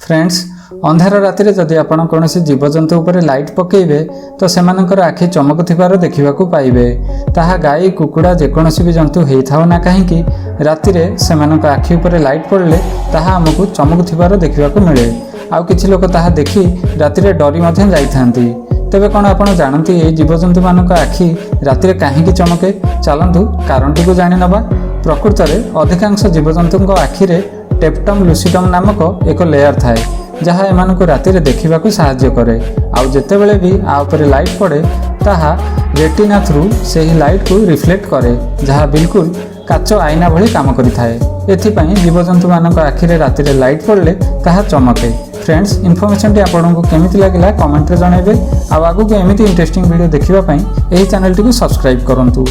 Friends अंधार राति जदि आपण कौन जीवजंतु उपर लाइट पकेबे तो सेमानकर आखि चमकुथिबार देखिबाकू पाइबे। ताहा गाई कुकुड़ा जेकोसी भी जंतु होता ना कहीं राति सेमानक आखि उपर लाइट पड़ले ताहा आमको चमकुथिबार देखिबाकू मिले। आउ किछि लोक ताहा देखि राति डरी मध्यम जाइथांती। तेबे कौन आपण जानती ये जीवजंतु मानक आखि राति कहीं चमके? चलतु कारणटी को जानि नबा। प्रकृत में अधिकांश जीवजंतु आखिरे टेप्टम लुसिडम नामक एक लेयर थाए जहाँ एमानकु राति देखा साहाय्य करे। आउ जेतेबेले भी आ उपरे लाइट पड़े ताहा रेटिना थ्रू से ही लाइट को रिफ्लेक्ट करे जहाँ बिल्कुल काच आईना भली काम करिथाए। एथिपाई जीवजंतु मानक आखिरे राति लाइट पड़ले ताहा चमके। फ्रेंड्स इनफॉरमेशन टी आपको केमिति लागिला कमेंट रे जणाइबे। आ आगु को एमिति इंटरेस्टिंग वीडियो देखिबा पई एही चैनल टी को सब्सक्राइब करंतु।